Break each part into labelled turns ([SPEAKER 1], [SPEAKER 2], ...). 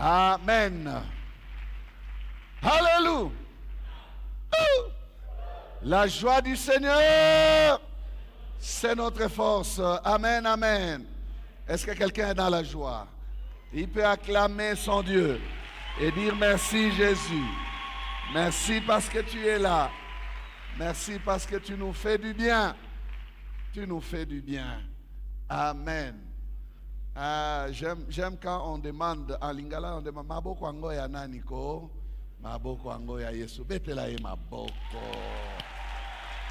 [SPEAKER 1] Amen. Alléluia. La joie du Seigneur, c'est notre force. Amen, amen. Est-ce que quelqu'un est dans la joie? Il peut acclamer son Dieu et dire merci Jésus. Merci parce que tu es là. Merci parce que tu nous fais du bien. Tu nous fais du bien. Amen. J'aime quand on demande, en lingala, on demande, maboko ango ya naniko, maboko ango ya Yesu, betela ye maboko.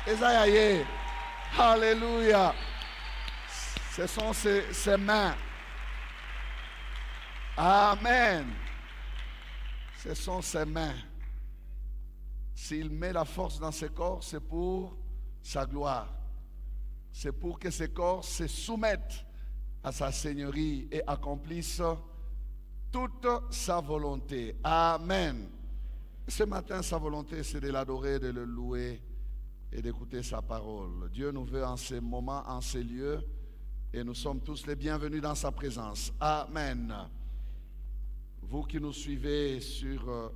[SPEAKER 1] Eza ya ye. Alléluia. Ce sont ses mains. Amen. Ce sont ses mains. S'il met la force dans ses corps, c'est pour sa gloire. C'est pour que ses corps se soumettent à sa seigneurie et accomplissent toute sa volonté. Amen. Ce matin, sa volonté, c'est de l'adorer, de le louer et d'écouter sa parole. Dieu nous veut en ces moments, en ces lieux, et nous sommes tous les bienvenus dans sa présence. Amen. Vous qui nous suivez sur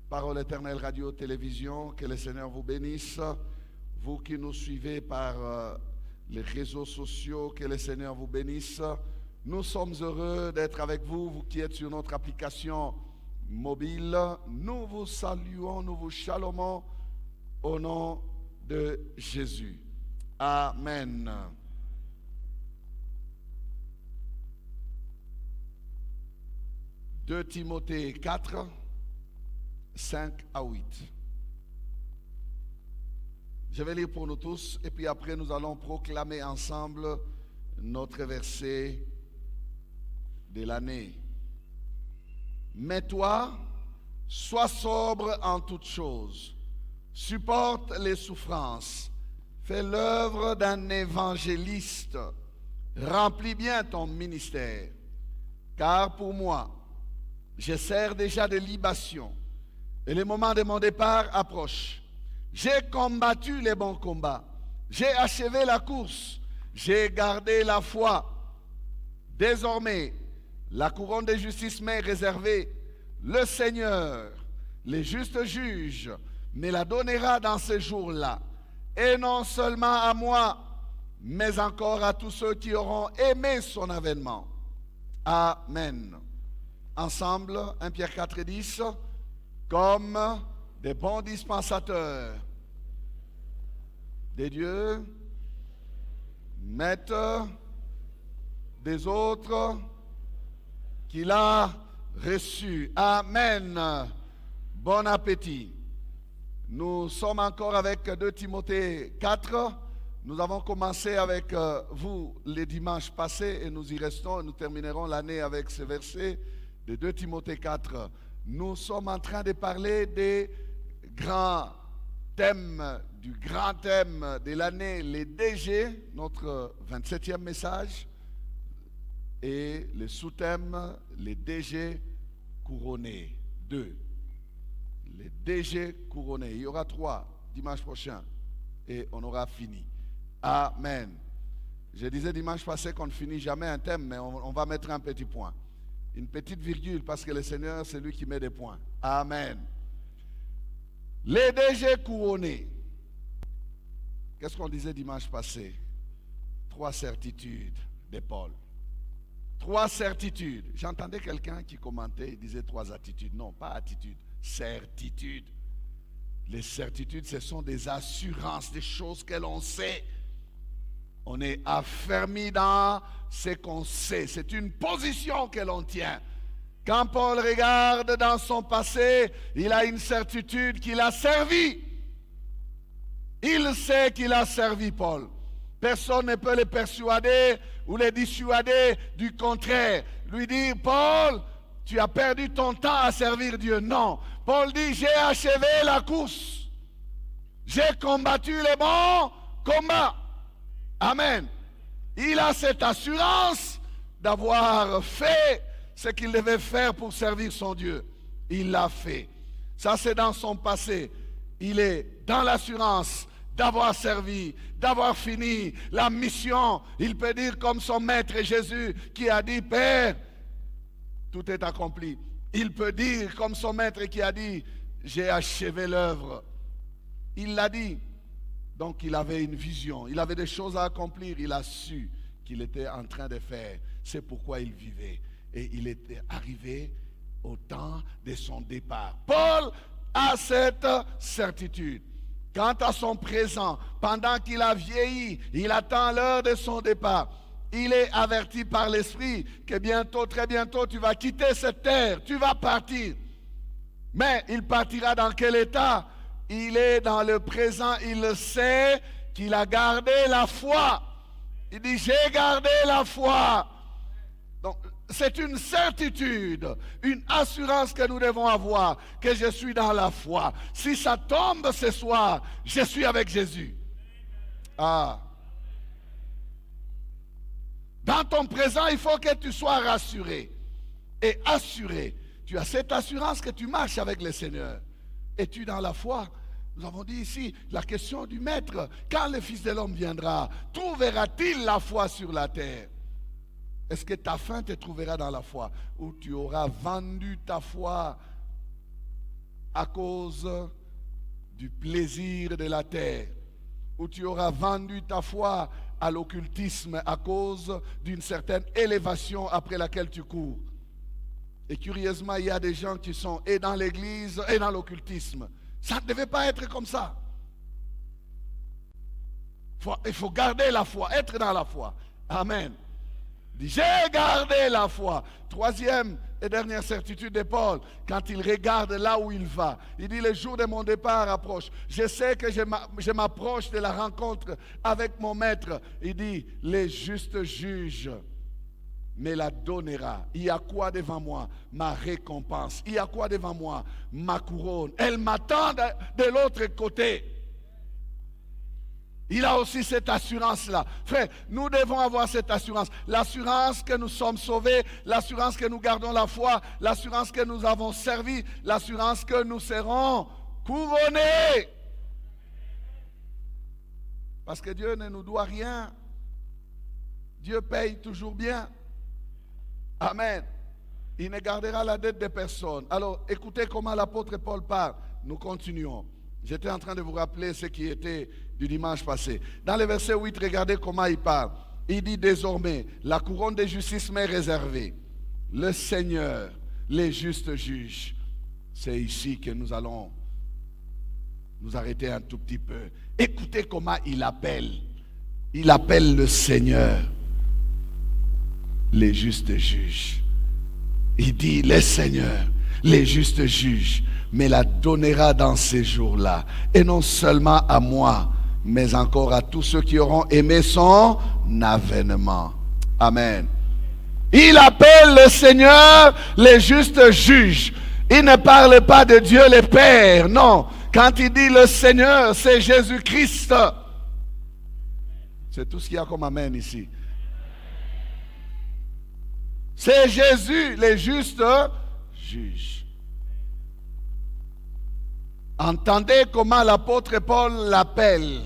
[SPEAKER 1] Parole Éternelle Radio-Télévision, que le Seigneur vous bénisse. Vous qui nous suivez par les réseaux sociaux, que le Seigneur vous bénisse. Nous sommes heureux d'être avec vous, vous qui êtes sur notre application mobile. Nous vous saluons, nous vous shalomons au nom de Jésus. Amen. Deux Timothée 4, 5 à 8. Je vais lire pour nous tous et puis après nous allons proclamer ensemble notre verset de l'année. Mais toi, sois sobre en toutes choses, supporte les souffrances, fais l'œuvre d'un évangéliste, remplis bien ton ministère, car pour moi, je sers déjà de libation et le moment de mon départ approche. J'ai combattu les bons combats, j'ai achevé la course, j'ai gardé la foi. Désormais, la couronne de justice m'est réservée. Le Seigneur, le juste juge, me la donnera dans ce jour-là. Et non seulement à moi, mais encore à tous ceux qui auront aimé son avènement. Amen. Ensemble, 1 Pierre 4 et 10, comme des bons dispensateurs des dieux, maîtres des autres qu'il a reçus. Amen. Bon appétit. Nous sommes encore avec 2 Timothée 4. Nous avons commencé avec vous les dimanches passés et nous y restons et nous terminerons l'année avec ce verset de 2 Timothée 4. Nous sommes en train de parler des grands thèmes, du grand thème de l'année, les DG, notre 27e message, et le sous-thème, les DG couronnés. 2. Les DG couronnés. Il y aura 3 dimanche prochain et on aura fini. Amen. Je disais dimanche passé qu'on ne finit jamais un thème, mais on va mettre un petit point. Une petite virgule parce que le Seigneur, c'est lui qui met des points. Amen. Les DG couronnés. Qu'est-ce qu'on disait dimanche passé? 3 certitudes de Paul. 3 certitudes. J'entendais quelqu'un qui commentait, il disait 3 attitudes. Non, pas attitude, certitude. Les certitudes, ce sont des assurances, des choses que l'on sait. On est affermi dans ce qu'on sait. C'est une position que l'on tient. Quand Paul regarde dans son passé, il a une certitude qu'il a servi. Il sait qu'il a servi Paul. Personne ne peut le persuader ou le dissuader du contraire. Lui dire, Paul, tu as perdu ton temps à servir Dieu. Non. Paul dit, j'ai achevé la course. J'ai combattu les bons combats. Amen. Il a cette assurance d'avoir fait ce qu'il devait faire pour servir son Dieu. Il l'a fait. Ça, c'est dans son passé. Il est dans l'assurance d'avoir servi, d'avoir fini la mission. Il peut dire comme son maître Jésus qui a dit, Père, tout est accompli. Il peut dire, comme son maître qui a dit, j'ai achevé l'œuvre. Il l'a dit. Donc il avait une vision, il avait des choses à accomplir, il a su qu'il était en train de faire. C'est pourquoi il vivait. Et il était arrivé au temps de son départ. Paul a cette certitude. Quant à son présent, pendant qu'il a vieilli, il attend l'heure de son départ. Il est averti par l'Esprit que bientôt, très bientôt, tu vas quitter cette terre, tu vas partir. Mais il partira dans quel état? Il est dans le présent, il le sait qu'il a gardé la foi. Il dit, j'ai gardé la foi. Donc, c'est une certitude, une assurance que nous devons avoir, que je suis dans la foi. Si ça tombe ce soir, je suis avec Jésus. Ah. Dans ton présent, il faut que tu sois rassuré et assuré. Tu as cette assurance que tu marches avec le Seigneur. Es-tu dans la foi? Nous avons dit ici la question du maître. Quand le Fils de l'homme viendra, trouvera-t-il la foi sur la terre? Est-ce que ta fin te trouvera dans la foi? Ou tu auras vendu ta foi à cause du plaisir de la terre? Ou tu auras vendu ta foi à l'occultisme à cause d'une certaine élévation après laquelle tu cours? Et curieusement, il y a des gens qui sont et dans l'église et dans l'occultisme. Ça ne devait pas être comme ça. Il faut garder la foi, être dans la foi. Amen. J'ai gardé la foi. Troisième et dernière certitude de Paul, quand il regarde là où il va, il dit, le jour de mon départ approche. Je sais que je m'approche de la rencontre avec mon maître. Il dit, le juste juge me la donnera. Il y a quoi devant moi? Ma récompense. Il y a quoi devant moi? Ma couronne. Elle m'attend de l'autre côté. Il a aussi cette assurance-là. Frère, nous devons avoir cette assurance. L'assurance que nous sommes sauvés, l'assurance que nous gardons la foi, l'assurance que nous avons servi, l'assurance que nous serons couronnés. Parce que Dieu ne nous doit rien. Dieu paye toujours bien. Amen. Il ne gardera la dette de personne. Alors, écoutez comment l'apôtre Paul parle. Nous continuons. J'étais en train de vous rappeler ce qui était du dimanche passé. Dans le verset 8, regardez comment il parle. Il dit désormais, la couronne de justice m'est réservée. Le Seigneur, les justes juges. C'est ici que nous allons nous arrêter un tout petit peu. Écoutez comment il appelle. Il appelle le Seigneur les justes juges. Il dit, le Seigneur, les justes juges, me la donnera dans ces jours-là. Et non seulement à moi, mais encore à tous ceux qui auront aimé son avènement. Amen. Il appelle le Seigneur les justes juges. Il ne parle pas de Dieu le Père, non. Quand il dit le Seigneur, c'est Jésus-Christ. C'est tout ce qu'il y a comme amen ici. C'est Jésus, les justes juges. Entendez comment l'apôtre Paul l'appelle.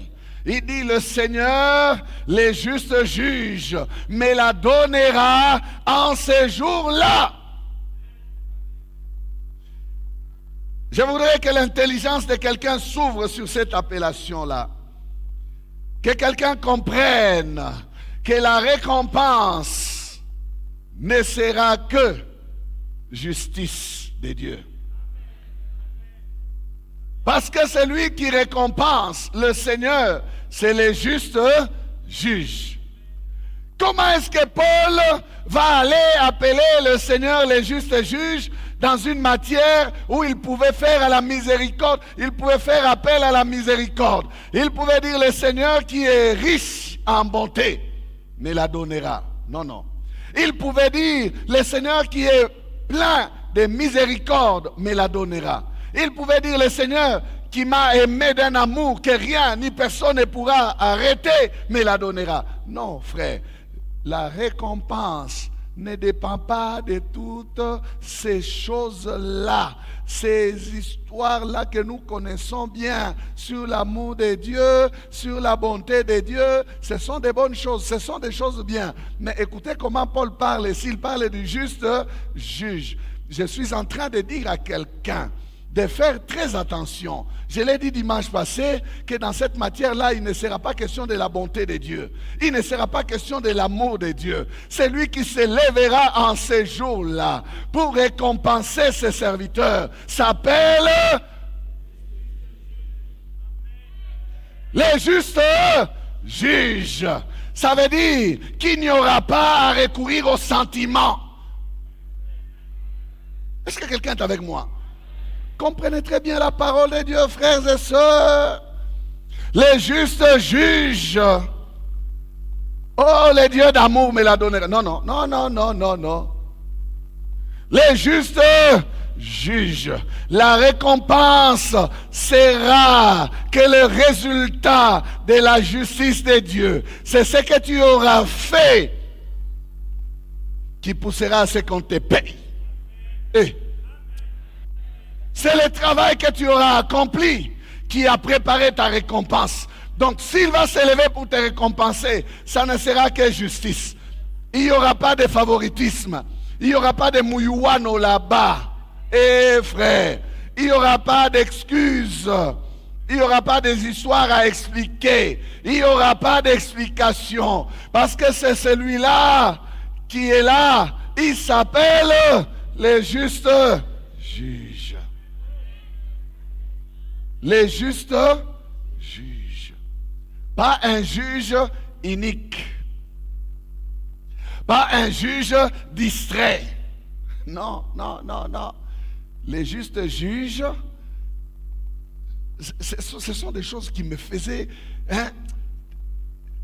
[SPEAKER 1] Il dit, le Seigneur, les justes juges, me la donnera en ces jours-là. Je voudrais que l'intelligence de quelqu'un s'ouvre sur cette appellation-là. Que quelqu'un comprenne que la récompense ne sera que justice de Dieu. Parce que celui qui récompense le Seigneur, c'est les justes juges. Comment est-ce que Paul va aller appeler le Seigneur les justes juges dans une matière où il pouvait faire à la miséricorde, il pouvait faire appel à la miséricorde. Il pouvait dire le Seigneur qui est riche en bonté me la donnera. Non, non. Il pouvait dire le Seigneur qui est plein de miséricorde me la donnera. Il pouvait dire le Seigneur qui m'a aimé d'un amour que rien ni personne ne pourra arrêter me la donnera. Non, frère, la récompense ne dépend pas de toutes ces choses-là, ces histoires-là que nous connaissons bien sur l'amour de Dieu, sur la bonté de Dieu. Ce sont des bonnes choses, ce sont des choses bien. Mais écoutez comment Paul parle ici. Il parle du juste juge. je suis en train de dire à quelqu'un de faire très attention. Je l'ai dit dimanche passé que dans cette matière-là, il ne sera pas question de la bonté de Dieu. Il ne sera pas question de l'amour de Dieu. C'est lui qui se lèvera en ces jours-là pour récompenser ses serviteurs. S'appelle les justes juges. Ça veut dire qu'il n'y aura pas à recourir aux sentiments. Est-ce que quelqu'un est avec moi? Comprenez très bien la parole de Dieu, frères et sœurs. Les justes juges. Oh, le Dieu d'amour me l'a donné. Non, non, non, non, non, non, non. Les justes juges. La récompense sera que le résultat de la justice de Dieu, c'est ce que tu auras fait qui poussera à ce qu'on te paye. Et c'est le travail que tu auras accompli qui a préparé ta récompense. Donc s'il va s'élever pour te récompenser, ça ne sera que justice. Il n'y aura pas de favoritisme. Il n'y aura pas de mouyouano là-bas. Eh frère, il n'y aura pas d'excuses. Il n'y aura pas des histoires à expliquer. Il n'y aura pas d'explication. Parce que c'est celui-là qui est là. Il s'appelle les justes juges. Les justes juges. Pas un juge inique. Pas un juge distrait. Non, non, non, non. Les justes juges, ce sont des choses qui me faisaient,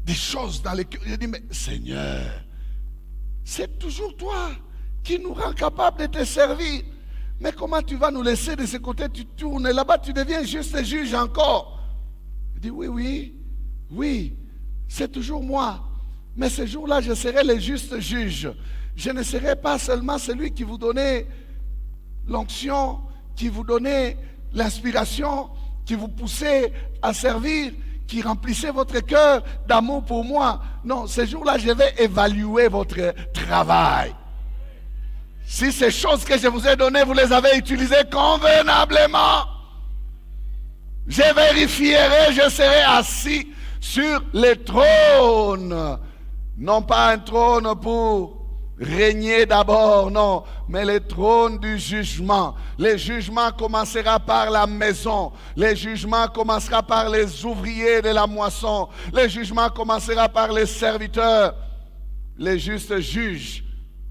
[SPEAKER 1] des choses dans les cœurs. Je dis, mais Seigneur, c'est toujours toi qui nous rend capables de te servir. Mais comment tu vas nous laisser de ce côté? Tu tournes là-bas, tu deviens juste juge encore. Je dis, oui, oui, oui, c'est toujours moi. Mais ce jour-là, je serai le juste juge. Je ne serai pas seulement celui qui vous donnait l'onction, qui vous donnait l'inspiration, qui vous poussait à servir, qui remplissait votre cœur d'amour pour moi. Non, ce jour-là, je vais évaluer votre travail. Si ces choses que je vous ai données, vous les avez utilisées convenablement, je vérifierai, je serai assis sur le trône. Non pas un trône pour régner d'abord, non, mais le trône du jugement. Le jugement commencera par la maison. Le jugement commencera par les ouvriers de la moisson. Le jugement commencera par les serviteurs. Les justes juges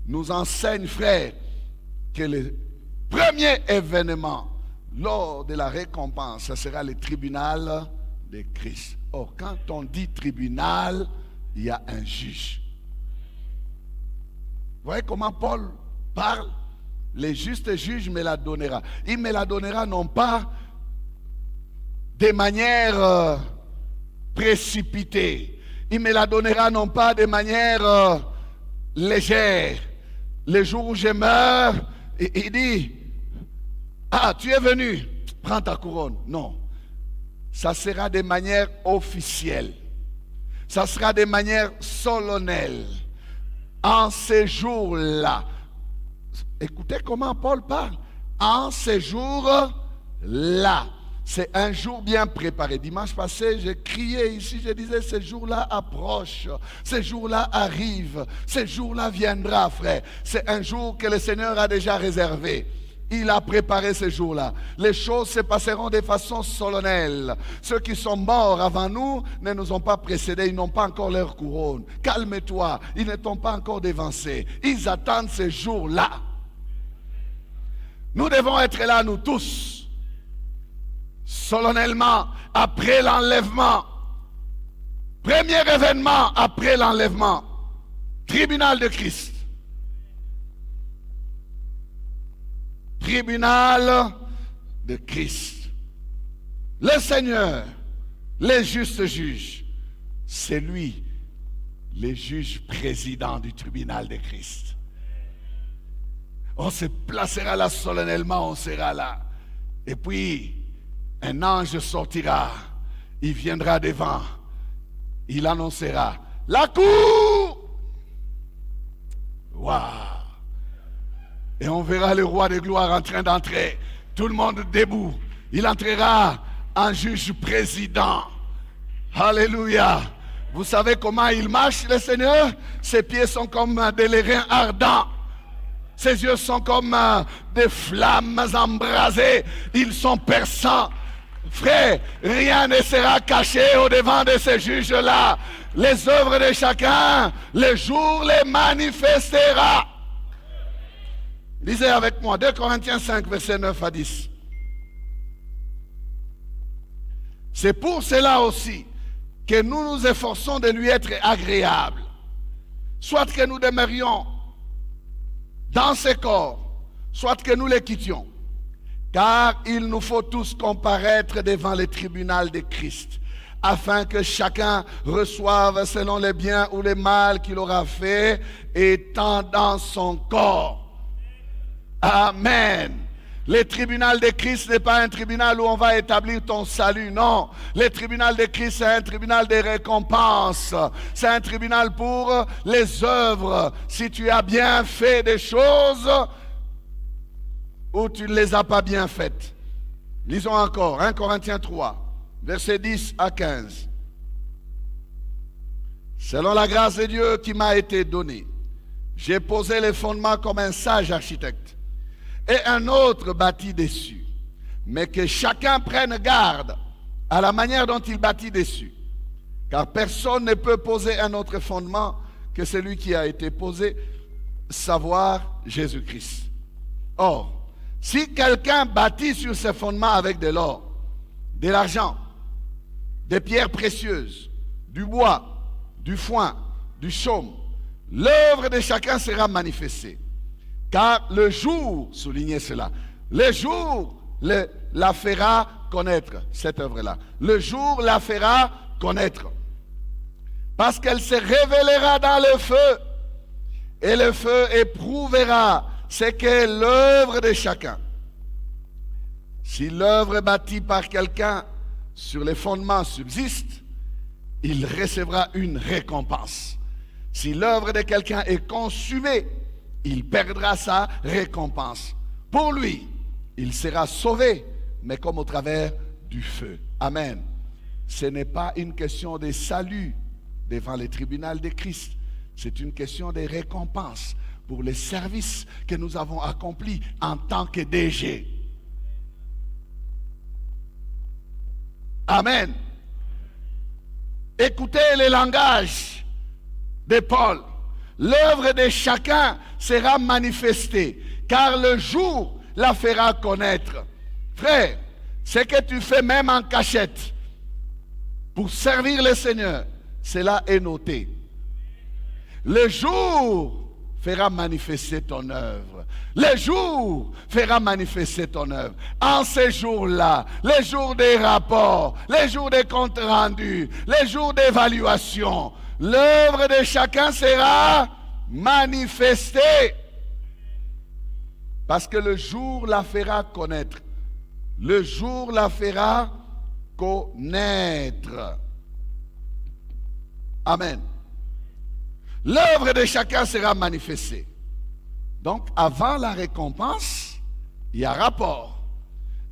[SPEAKER 1] nous enseignent, frères, que le premier événement lors de la récompense, ce sera le tribunal de Christ. Or, quand on dit tribunal, il y a un juge. Vous voyez comment Paul parle? Les justes juges me la donnera. Il me la donnera non pas de manière précipitée. Il me la donnera non pas de manière légère. Le jour où je meurs, il dit, ah, tu es venu, prends ta couronne. Non, ça sera de manière officielle. Ça sera de manière solennelle. En ces jours-là. Écoutez comment Paul parle. En ces jours-là. C'est un jour bien préparé. Dimanche passé, j'ai crié ici, je disais, ce jour-là approche. Ce jour-là arrive. Ce jour-là viendra, frère. C'est un jour que le Seigneur a déjà réservé. Il a préparé ce jour-là. Les choses se passeront de façon solennelle. Ceux qui sont morts avant nous ne nous ont pas précédés. Ils n'ont pas encore leur couronne. Calme-toi. Ils ne t'ont pas encore dévancé. Ils attendent ce jour-là. Nous devons être là, nous tous. Solennellement, après l'enlèvement. Premier événement après l'enlèvement. Tribunal de Christ. Tribunal de Christ. Le Seigneur, les justes juges, c'est lui, le juge président du tribunal de Christ. On se placera là solennellement, on sera là. Et puis, un ange sortira, il viendra devant, il annoncera la cour. Waouh! Et on verra le roi de gloire en train d'entrer. Tout le monde debout. Il entrera en juge président. Alléluia. Vous savez comment il marche, le Seigneur? Ses pieds sont comme des lérins ardents. Ses yeux sont comme des flammes embrasées. Ils sont perçants. Frère, rien ne sera caché au-devant de ces juges-là. Les œuvres de chacun, le jour les manifestera. Lisez avec moi 2 Corinthiens 5, versets 9 à 10. C'est pour cela aussi que nous nous efforçons de lui être agréables. Soit que nous demeurions dans ses corps, soit que nous les quittions. Car il nous faut tous comparaître devant le tribunal de Christ, afin que chacun reçoive selon les biens ou les mal qu'il aura fait, étant dans son corps. Amen. Le tribunal de Christ n'est pas un tribunal où on va établir ton salut, non. Le tribunal de Christ, c'est un tribunal de récompense. C'est un tribunal pour les œuvres. Si tu as bien fait des choses ou tu ne les as pas bien faites. Lisons encore 1 Corinthiens 3, versets 10 à 15. Selon la grâce de Dieu qui m'a été donnée, j'ai posé les fondements comme un sage architecte. Et un autre bâtit dessus. Mais que chacun prenne garde à la manière dont il bâtit dessus. Car personne ne peut poser un autre fondement que celui qui a été posé, savoir Jésus-Christ. Or, si quelqu'un bâtit sur ce fondement avec de l'or, de l'argent, des pierres précieuses, du bois, du foin, du chaume, l'œuvre de chacun sera manifestée. Car le jour, soulignez cela, le jour la fera connaître, cette œuvre-là. Le jour la fera connaître. Parce qu'elle se révélera dans le feu. Et le feu éprouvera ce qu'est l'œuvre de chacun. Si l'œuvre bâtie par quelqu'un sur les fondements subsiste, il recevra une récompense. Si l'œuvre de quelqu'un est consumée, il perdra sa récompense. Pour lui, il sera sauvé, mais comme au travers du feu. Amen. Ce n'est pas une question de salut devant le tribunal de Christ. C'est une question de récompense pour les services que nous avons accomplis en tant que DG. Amen. Écoutez le langage de Paul. L'œuvre de chacun sera manifestée, car le jour la fera connaître. Frère, ce que tu fais même en cachette pour servir le Seigneur, cela est noté. Le jour fera manifester ton œuvre. Le jour fera manifester ton œuvre. En ces jours-là, les jours des rapports, les jours des comptes rendus, les jours d'évaluation, l'œuvre de chacun sera manifestée. Parce que le jour la fera connaître. Le jour la fera connaître. Amen. L'œuvre de chacun sera manifestée. Donc, avant la récompense, il y a rapport.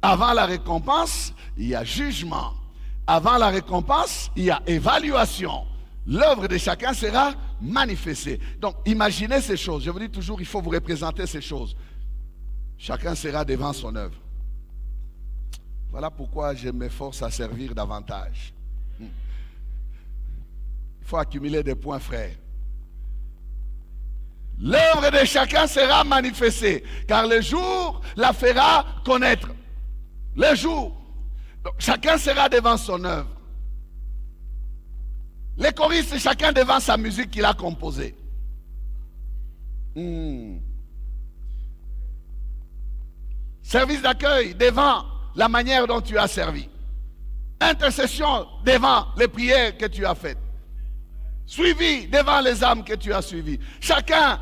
[SPEAKER 1] Avant la récompense, il y a jugement. Avant la récompense, il y a évaluation. L'œuvre de chacun sera manifestée. Donc, imaginez ces choses. Je vous dis toujours, il faut vous représenter ces choses. Chacun sera devant son œuvre. Voilà pourquoi je m'efforce à servir davantage. Il faut accumuler des points, frères. L'œuvre de chacun sera manifestée, car le jour la fera connaître. Le jour. Donc, chacun sera devant son œuvre. Les choristes, chacun devant sa musique qu'il a composée. Service d'accueil devant la manière dont tu as servi. Intercession devant les prières que tu as faites. Suivi devant les âmes que tu as suivies. Chacun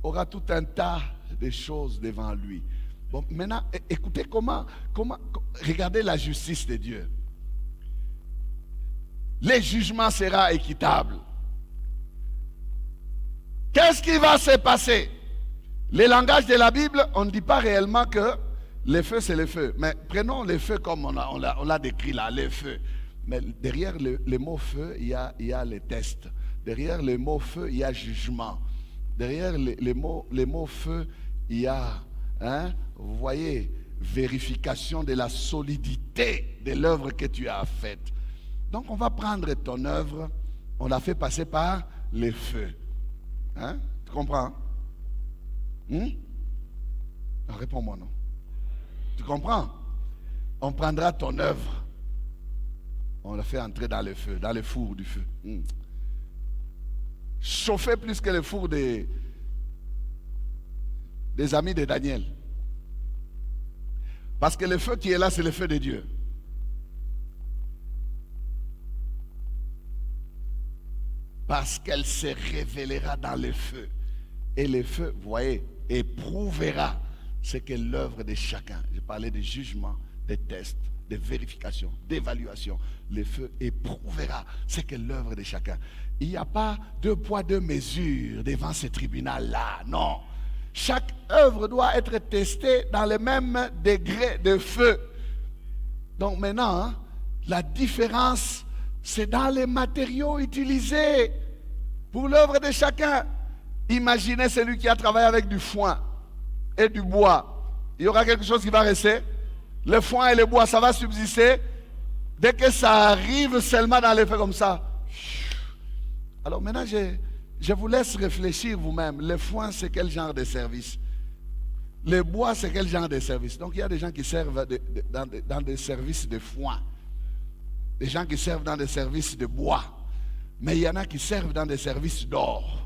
[SPEAKER 1] aura tout un tas de choses devant lui. Bon, maintenant, écoutez comment regardez la justice de Dieu. Le jugement sera équitable. Qu'est-ce qui va se passer? Les langages de la Bible, on ne dit pas réellement que le feu, c'est le feu. Mais prenons le feu comme on l'a décrit là, le feu. Mais derrière le mot feu, il y a les tests. Derrière le mot feu, il y a jugement. Derrière les mots feu, il y a, vous voyez, vérification de la solidité de l'œuvre que tu as faite. Donc on va prendre ton œuvre, on la fait passer par les feux. Tu comprends? Réponds-moi non. Tu comprends? On prendra ton œuvre, on la fait entrer dans le feu, dans le four du feu. Chauffer plus que le four des amis de Daniel. Parce que le feu qui est là, c'est le feu de Dieu. Parce qu'elle se révélera dans le feu. Et le feu, vous voyez, éprouvera ce que l'œuvre de chacun. Je parlais de jugement, de tests, de vérification, d'évaluation. Le feu éprouvera ce que l'œuvre de chacun. Il n'y a pas 2 poids 2 mesures devant ce tribunal-là, non. Chaque œuvre doit être testée dans le même degré de feu. Donc maintenant, la différence, c'est dans les matériaux utilisés pour l'œuvre de chacun. Imaginez celui qui a travaillé avec du foin et du bois. Il y aura quelque chose qui va rester. Le foin et le bois, ça va subsister. Dès que ça arrive seulement dans le feu comme ça. Alors maintenant, je vous laisse réfléchir vous-même. Le foin, c'est quel genre de service? Le bois, c'est quel genre de service? Donc il y a des gens qui servent dans des services de foin. Des gens qui servent dans des services de bois. Mais il y en a qui servent dans des services d'or.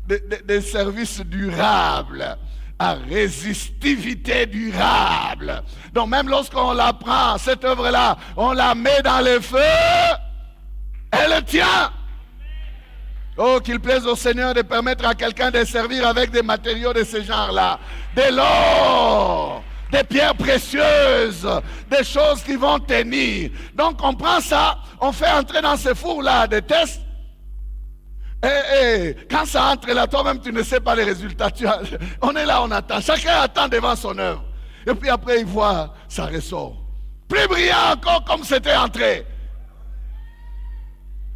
[SPEAKER 1] Des services durables, à résistivité durable. Donc même lorsqu'on la prend, cette œuvre-là, on la met dans le feu, elle tient. Oh, qu'il plaise au Seigneur de permettre à quelqu'un de servir avec des matériaux de ce genre-là. De l'or, des pierres précieuses, des choses qui vont tenir. Donc on prend ça, on fait entrer dans ce four-là des tests. Et quand ça entre là, toi-même tu ne sais pas les résultats. On est là, on attend. Chacun attend devant son œuvre. Et puis après il voit, ça ressort. Plus brillant encore comme c'était entré.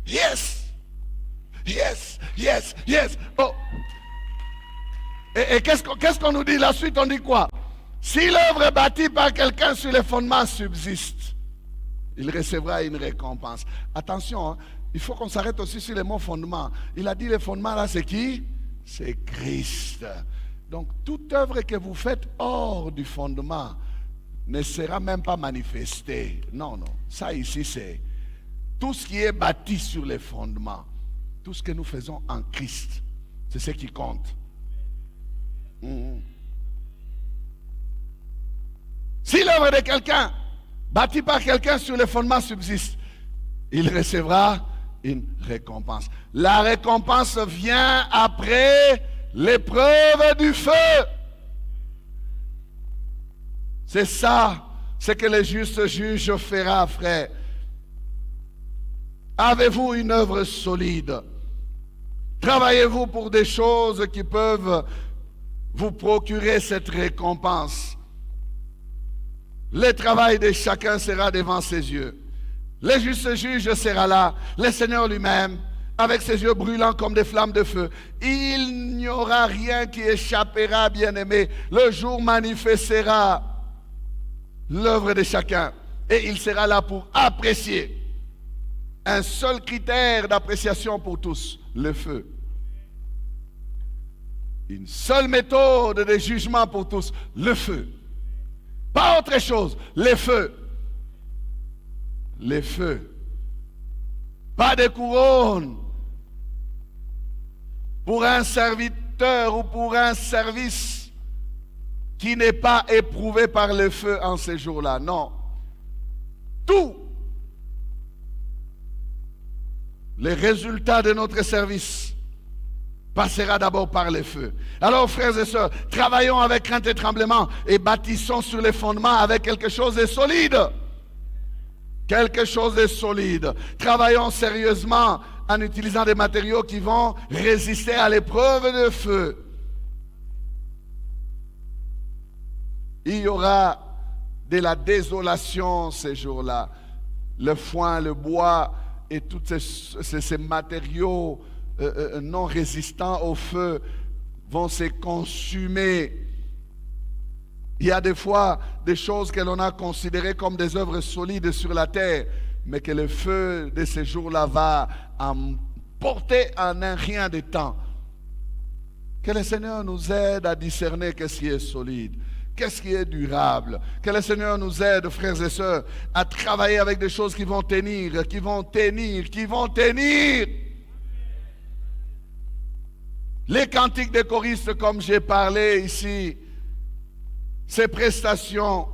[SPEAKER 1] Yes. Yes, yes, yes. Oh. Et qu'est-ce qu'on nous dit la suite? On dit quoi? Si l'œuvre est bâtie par quelqu'un sur les fondements subsiste, il recevra une récompense. Attention, il faut qu'on s'arrête aussi sur les mots fondements. Il a dit les fondements là, c'est qui? C'est Christ. Donc toute œuvre que vous faites hors du fondement ne sera même pas manifestée. Non, non. Ça ici, c'est tout ce qui est bâti sur les fondements. Tout ce que nous faisons en Christ, c'est ce qui compte. Si l'œuvre de quelqu'un, bâtie par quelqu'un sur les fondements subsiste, il recevra une récompense. La récompense vient après l'épreuve du feu. C'est ça, ce que le juste juge fera, frère. Avez-vous une œuvre solide? Travaillez-vous pour des choses qui peuvent vous procurer cette récompense? Le travail de chacun sera devant ses yeux. Le juste juge sera là, le Seigneur lui-même, avec ses yeux brûlants comme des flammes de feu. Il n'y aura rien qui échappera, bien-aimé. Le jour manifestera l'œuvre de chacun. Et il sera là pour apprécier. Un seul critère d'appréciation pour tous, le feu. Une seule méthode de jugement pour tous, le feu. Pas autre chose, le feu. Le feu. Pas de couronne pour un serviteur ou pour un service qui n'est pas éprouvé par le feu en ces jours-là. Non. Tout. Les résultats de notre service passera d'abord par le feu. Alors, frères et sœurs, travaillons avec crainte et tremblement et bâtissons sur les fondements avec quelque chose de solide. Quelque chose de solide. Travaillons sérieusement en utilisant des matériaux qui vont résister à l'épreuve de feu. Il y aura de la désolation ces jours-là. Le foin, le bois et tous ces matériaux non résistants au feu vont se consumer. Il y a des fois des choses que l'on a considérées comme des œuvres solides sur la terre, mais que le feu de ces jours-là va emporter en un rien de temps. Que le Seigneur nous aide à discerner qu'est-ce qui est solide, qu'est-ce qui est durable. Que le Seigneur nous aide, frères et sœurs, à travailler avec des choses qui vont tenir, qui vont tenir. Les cantiques des choristes, comme j'ai parlé ici, ces prestations,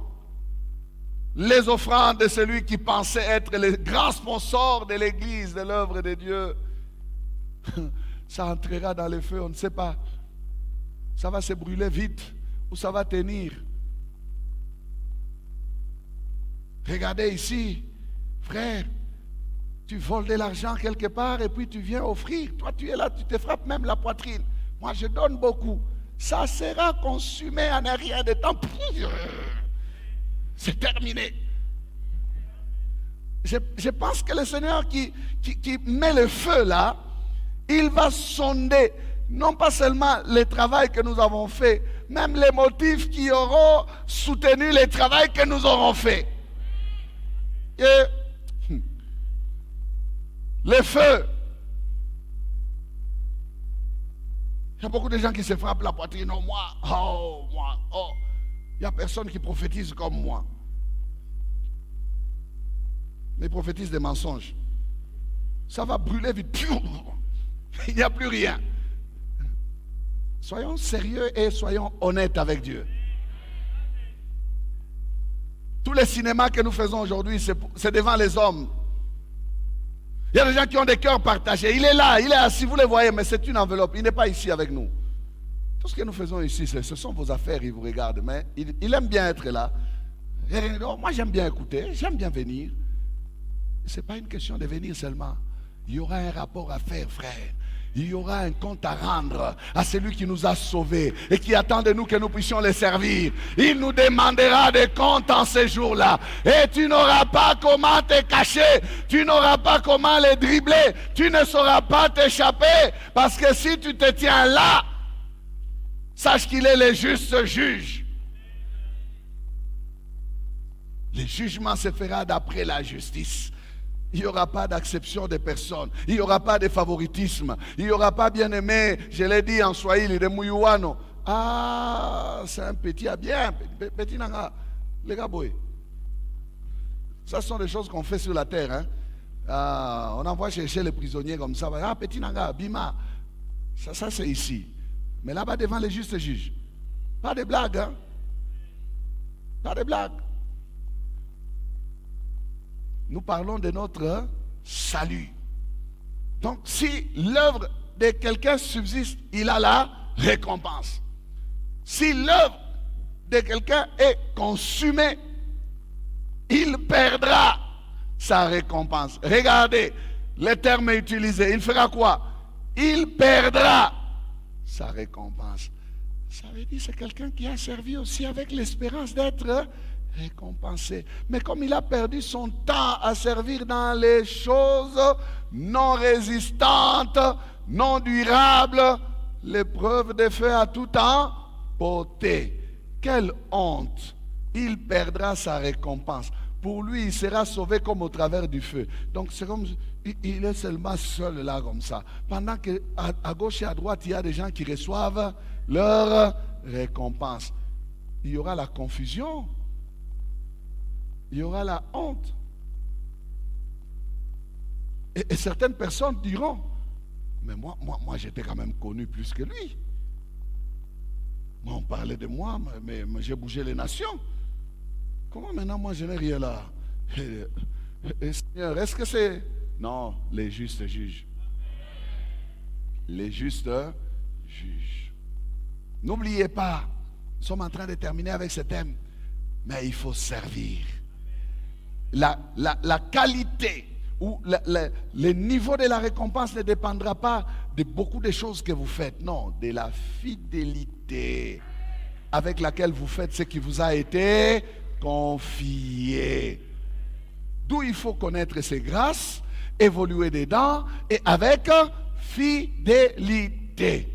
[SPEAKER 1] les offrandes de celui qui pensait être le grand sponsor de l'Église, de l'œuvre de Dieu, ça entrera dans le feu, on ne sait pas. Ça va se brûler vite ou ça va tenir. Regardez ici, frère, tu voles de l'argent quelque part et puis tu viens offrir. Toi, tu es là, tu te frappes même la poitrine. Moi, je donne beaucoup. Ça sera consumé en un rien de temps. C'est terminé. Je pense que le Seigneur qui met le feu là, il va sonder non pas seulement le travail que nous avons fait, même les motifs qui auront soutenu le travail que nous aurons fait. Et le feu. Il y a beaucoup de gens qui se frappent la poitrine. Oh, moi. Il n'y a personne qui prophétise comme moi. Mais prophétise des mensonges. Ça va brûler vite. Il n'y a plus rien. Soyons sérieux et soyons honnêtes avec Dieu. Tous les cinémas que nous faisons aujourd'hui, c'est devant les hommes. Il y a des gens qui ont des cœurs partagés. Il est là, il est assis, vous le voyez, mais c'est une enveloppe. Il n'est pas ici avec nous. Tout ce que nous faisons ici, ce sont vos affaires, il vous regarde. Mais il aime bien être là. Moi, j'aime bien écouter, j'aime bien venir. Ce n'est pas une question de venir seulement. Il y aura un rapport à faire, frère. Il y aura un compte à rendre à celui qui nous a sauvés et qui attend de nous que nous puissions les servir. Il nous demandera des comptes en ces jours-là. Et tu n'auras pas comment te cacher. Tu n'auras pas comment les dribbler. Tu ne sauras pas t'échapper. Parce que si tu te tiens là, sache qu'il est le juste juge. Le jugement se fera d'après la justice. Il n'y aura pas d'acception de personne. Il n'y aura pas de favoritisme. Il n'y aura pas, bien aimé, je l'ai dit en Swahili, de Muyuano. Ah, c'est un petit à bien. Petit nanga. Les gars, boy. Ça sont des choses qu'on fait sur la terre. Hein? On envoie chercher les prisonniers comme ça. Ah, petit nanga, bima. Ça c'est ici. Mais là-bas, devant les justes juges. Pas de blagues. Hein? Pas de blagues. Nous parlons de notre salut. Donc, si l'œuvre de quelqu'un subsiste, il a la récompense. Si l'œuvre de quelqu'un est consumée, il perdra sa récompense. Regardez, le terme est utilisé. Il fera quoi? Il perdra sa récompense. Ça veut dire que c'est quelqu'un qui a servi aussi avec l'espérance d'être récompensé. Mais comme il a perdu son temps à servir dans les choses non résistantes, non durables, l'épreuve de feu a tout emporté. Quelle honte! Il perdra sa récompense. Pour lui, il sera sauvé comme au travers du feu. Donc c'est comme il est seulement seul là comme ça. Pendant qu'à gauche et à droite, il y a des gens qui reçoivent leur récompense. Il y aura la confusion. Il y aura la honte. Et certaines personnes diront, mais moi j'étais quand même connu plus que lui. Moi, on parlait de moi, mais j'ai bougé les nations. Comment maintenant moi je n'ai rien là? Seigneur, est-ce que c'est... Non, les justes juges. Les justes juges. N'oubliez pas, nous sommes en train de terminer avec ce thème, mais il faut servir. La qualité où le niveau de la récompense ne dépendra pas de beaucoup de choses que vous faites. Non, de la fidélité avec laquelle vous faites ce qui vous a été confié. D'où il faut connaître ces grâces, évoluer dedans et avec fidélité.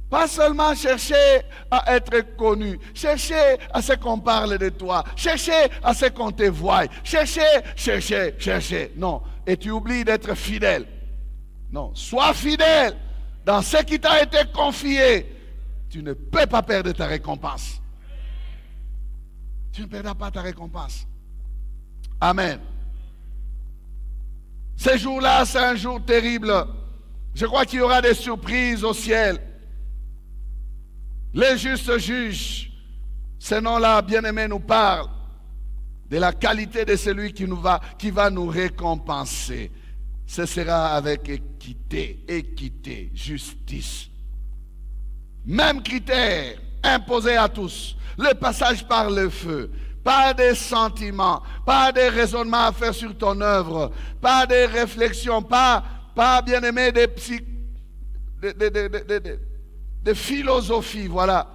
[SPEAKER 1] Pas seulement chercher à être connu, chercher à ce qu'on parle de toi, chercher à ce qu'on te voie, chercher. Non, et tu oublies d'être fidèle. Non, sois fidèle dans ce qui t'a été confié. Tu ne peux pas perdre ta récompense. Tu ne perdras pas ta récompense. Amen. Ce jour-là, c'est un jour terrible. Je crois qu'il y aura des surprises au ciel. Les justes juges, ce nom-là, bien-aimé, nous parle de la qualité de celui qui va nous récompenser. Ce sera avec équité, justice. Même critère imposé à tous. Le passage par le feu. Pas de sentiments, pas de raisonnements à faire sur ton œuvre, pas de réflexions, pas bien-aimé, de philosophie. Voilà.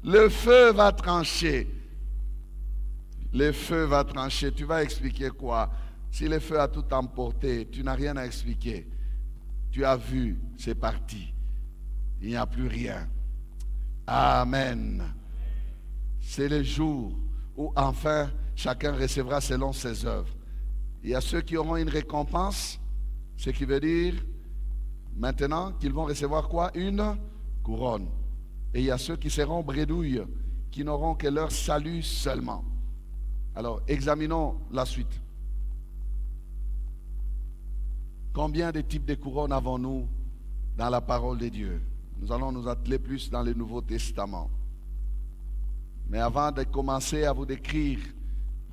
[SPEAKER 1] Le feu va trancher. Le feu va trancher. Tu vas expliquer quoi? Si le feu a tout emporté, tu n'as rien à expliquer. Tu as vu, c'est parti. Il n'y a plus rien. Amen. C'est le jour où enfin chacun recevra selon ses œuvres. Il y a ceux qui auront une récompense, ce qui veut dire maintenant qu'ils vont recevoir quoi? Une couronne. Et il y a ceux qui seront bredouilles, qui n'auront que leur salut seulement. Alors, examinons la suite. Combien de types de couronnes avons-nous dans la parole de Dieu? Nous allons nous atteler plus dans le Nouveau Testament. Mais avant de commencer à vous décrire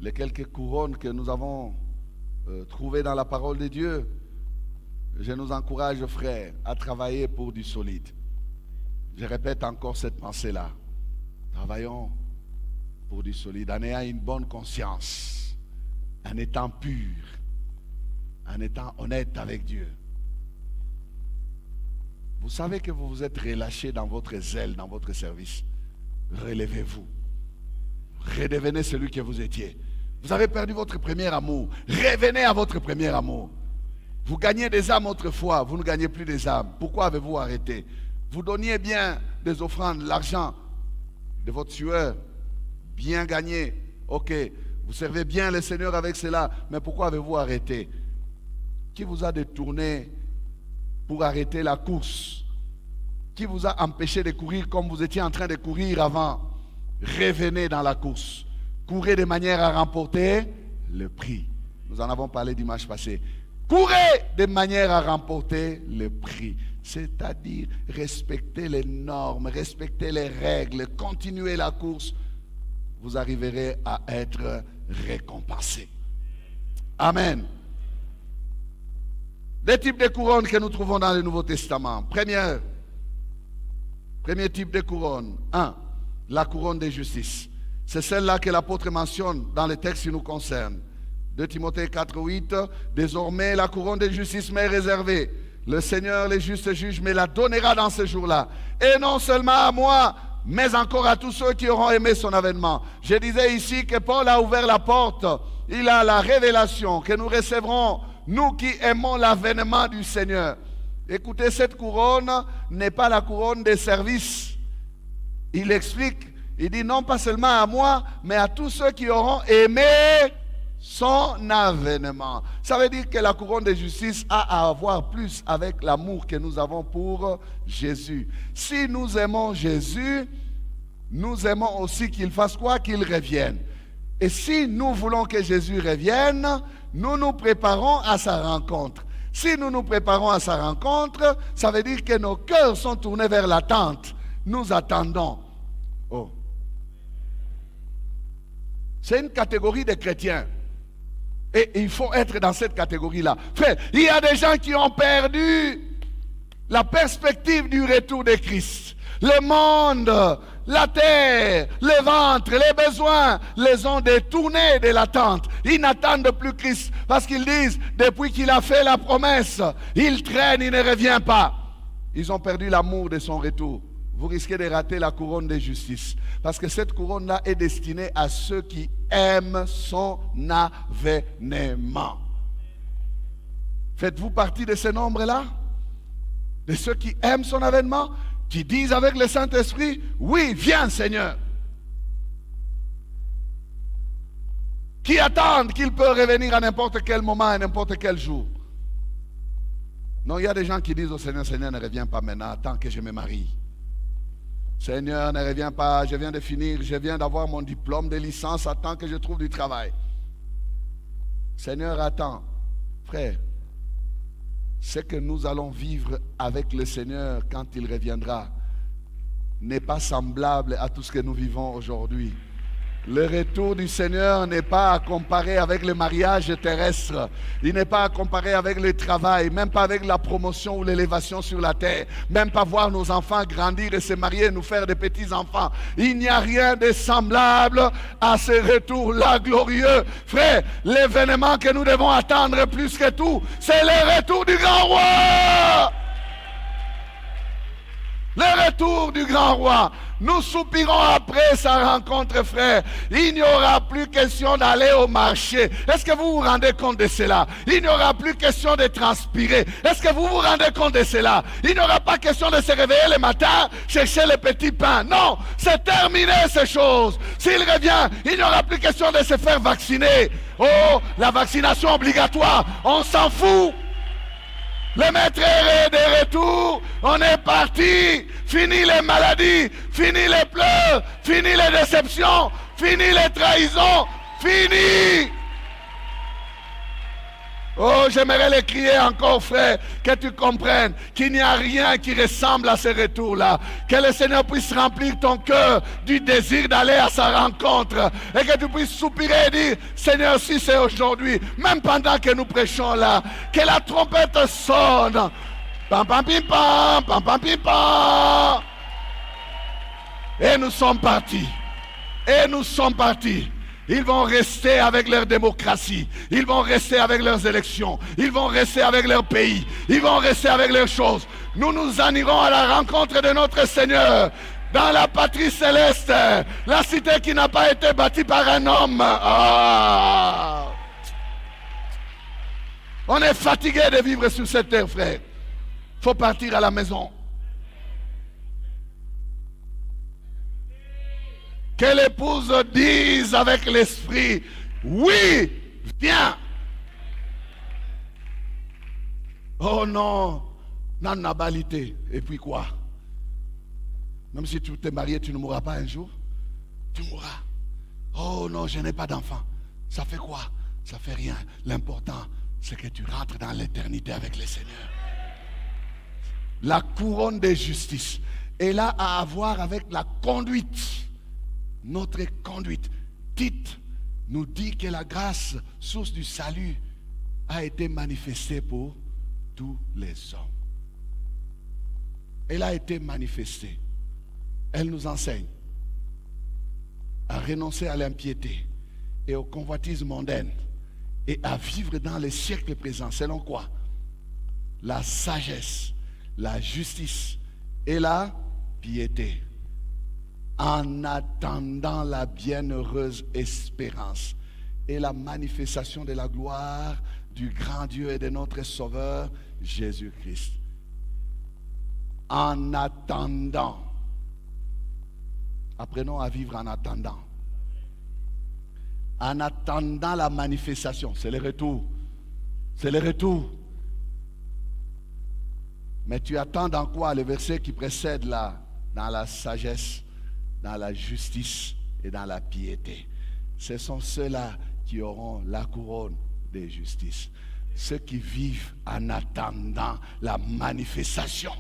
[SPEAKER 1] les quelques couronnes que nous avons trouvées dans la parole de Dieu, je nous encourage, frères, à travailler pour du solide. Je répète encore cette pensée-là. Travaillons pour du solide, en ayant une bonne conscience, en étant pur, en étant honnête avec Dieu. Vous savez que vous vous êtes relâché dans votre zèle, dans votre service. Relevez-vous. Redevenez celui que vous étiez. Vous avez perdu votre premier amour. Revenez à votre premier amour. Vous gagnez des âmes autrefois, vous ne gagnez plus des âmes. Pourquoi avez-vous arrêté? Vous donniez bien des offrandes, l'argent de votre sueur, bien gagné. Ok, vous servez bien le Seigneur avec cela, mais pourquoi avez-vous arrêté? Qui vous a détourné pour arrêter la course? Qui vous a empêché de courir comme vous étiez en train de courir avant? Revenez dans la course. Courez de manière à remporter le prix. Nous en avons parlé dimanche passé. Courez de manière à remporter le prix. C'est-à-dire respectez les normes, respectez les règles, continuez la course. Vous arriverez à être récompensé. Amen. Des types de couronnes que nous trouvons dans le Nouveau Testament. Premier type de couronne. 1. La couronne de justice. C'est celle-là que l'apôtre mentionne dans le texte qui nous concerne. 2 Timothée 4:8. Désormais, la couronne de justice m'est réservée. Le Seigneur, le juste juge, me la donnera dans ce jour-là. Et non seulement à moi, mais encore à tous ceux qui auront aimé son avènement. Je disais ici que Paul a ouvert la porte. Il a la révélation que nous recevrons, nous qui aimons l'avènement du Seigneur. Écoutez, cette couronne n'est pas la couronne des services. Il explique, il dit non pas seulement à moi, mais à tous ceux qui auront aimé son avènement. Ça veut dire que la couronne de justice a à avoir plus avec l'amour que nous avons pour Jésus. Si nous aimons Jésus, nous aimons aussi qu'il fasse quoi? Qu'il revienne. Et si nous voulons que Jésus revienne, nous nous préparons à sa rencontre. Si nous nous préparons à sa rencontre, ça veut dire que nos cœurs sont tournés vers l'attente. Nous attendons. Oh. C'est une catégorie de chrétiens. Et il faut être dans cette catégorie-là. Frère, il y a des gens qui ont perdu la perspective du retour de Christ. Le monde, la terre, le ventre, les besoins les ont détournés de l'attente. Ils n'attendent plus Christ parce qu'ils disent, depuis qu'il a fait la promesse, il traîne, il ne revient pas. Ils ont perdu l'amour de son retour. Vous risquez de rater la couronne de justice. Parce que cette couronne-là est destinée à ceux qui aiment son avènement. Faites-vous partie de ce nombre-là? De ceux qui aiment son avènement? Qui disent avec le Saint-Esprit, oui, viens Seigneur. Qui attendent qu'il peut revenir à n'importe quel moment, à n'importe quel jour. Non, il y a des gens qui disent au Seigneur, Seigneur, ne reviens pas maintenant, attends que je me marie. Seigneur, ne reviens pas, je viens de finir, je viens d'avoir mon diplôme de licence, attends que je trouve du travail. Seigneur, attends. Frère, ce que nous allons vivre avec le Seigneur quand il reviendra n'est pas semblable à tout ce que nous vivons aujourd'hui. Le retour du Seigneur n'est pas à comparer avec le mariage terrestre. Il n'est pas à comparer avec le travail, même pas avec la promotion ou l'élévation sur la terre. Même pas voir nos enfants grandir et se marier, nous faire des petits-enfants. Il n'y a rien de semblable à ce retour-là glorieux. Frère, l'événement que nous devons attendre plus que tout, c'est le retour du grand roi. Le retour du grand roi. Nous soupirons après sa rencontre, frère. Il n'y aura plus question d'aller au marché. Est-ce que vous vous rendez compte de cela? Il n'y aura plus question de transpirer. Est-ce que vous vous rendez compte de cela? Il n'y aura pas question de se réveiller le matin, chercher le petit pain. Non, c'est terminé ces choses. S'il revient, il n'y aura plus question de se faire vacciner. Oh, la vaccination obligatoire, on s'en fout. Le maître est de retour, on est parti, fini les maladies, fini les pleurs, fini les déceptions, fini les trahisons, fini. Oh, j'aimerais le crier encore, frère, que tu comprennes qu'il n'y a rien qui ressemble à ce retour-là. Que le Seigneur puisse remplir ton cœur du désir d'aller à sa rencontre et que tu puisses soupirer et dire, Seigneur, si c'est aujourd'hui, même pendant que nous prêchons là, que la trompette sonne. Pam, pam, pim, pam, pam, pam, pim, pam. Et nous sommes partis. Et nous sommes partis. Ils vont rester avec leur démocratie. Ils vont rester avec leurs élections. Ils vont rester avec leur pays. Ils vont rester avec leurs choses. Nous nous en irons à la rencontre de notre Seigneur. Dans la patrie céleste. La cité qui n'a pas été bâtie par un homme. Ah. On est fatigué de vivre sur cette terre, frère. Il faut partir à la maison. Que l'épouse dise avec l'esprit, oui, viens. Oh non, nanabalité. Et puis quoi? Même si tu t'es marié, tu ne mourras pas un jour? Tu mourras. Oh non, je n'ai pas d'enfant. Ça fait quoi? Ça fait rien. L'important, c'est que tu rentres dans l'éternité avec le Seigneur. La couronne de justice est là à avoir avec la conduite. Notre conduite. Tite nous dit que la grâce, source du salut, a été manifestée pour tous les hommes. Elle a été manifestée. Elle nous enseigne à renoncer à l'impiété et aux convoitises mondaines et à vivre dans les siècles présents. Selon quoi? La sagesse, la justice et la piété. En attendant la bienheureuse espérance et la manifestation de la gloire du grand Dieu et de notre Sauveur Jésus-Christ. En attendant. Apprenons à vivre en attendant. En attendant la manifestation. C'est le retour. C'est le retour. Mais tu attends dans quoi? Le verset qui précède là, dans la sagesse, dans la justice et dans la piété. Ce sont ceux-là qui auront la couronne de justice. Ceux qui vivent en attendant la manifestation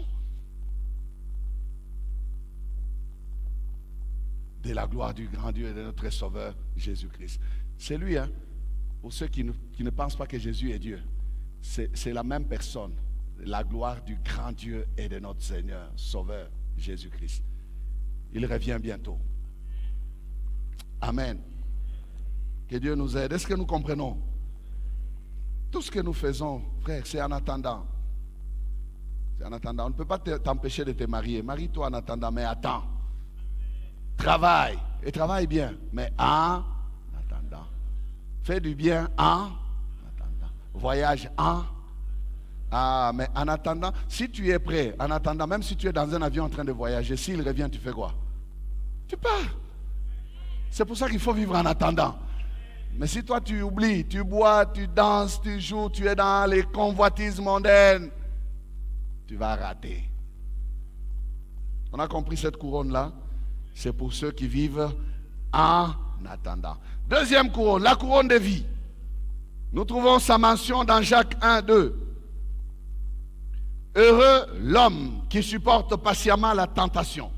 [SPEAKER 1] de la gloire du grand Dieu et de notre Sauveur Jésus-Christ. C'est lui, hein? Pour ceux qui ne pensent pas que Jésus est Dieu. C'est la même personne. la gloire du grand Dieu et de notre Seigneur, Sauveur, Jésus-Christ. Il revient bientôt. Amen. Que Dieu nous aide. Est-ce que nous comprenons? Tout ce que nous faisons, frère, c'est en attendant. C'est en attendant. On ne peut pas t'empêcher de te marier. Marie-toi en attendant, mais attends. Travaille. Et travaille bien, mais en attendant. Fais du bien en attendant. Voyage en. Ah, mais en attendant, si tu es prêt, en attendant, même si tu es dans un avion en train de voyager, s'il revient, tu fais quoi? Tu pars. C'est pour ça qu'il faut vivre en attendant. Mais si toi tu oublies, tu bois, tu danses, tu joues, tu es dans les convoitises mondaines, tu vas rater. On a compris cette couronne-là? C'est pour ceux qui vivent en attendant. Deuxième couronne, la couronne de vie. Nous trouvons sa mention dans Jacques 1, 2. Heureux l'homme qui supporte patiemment la tentation,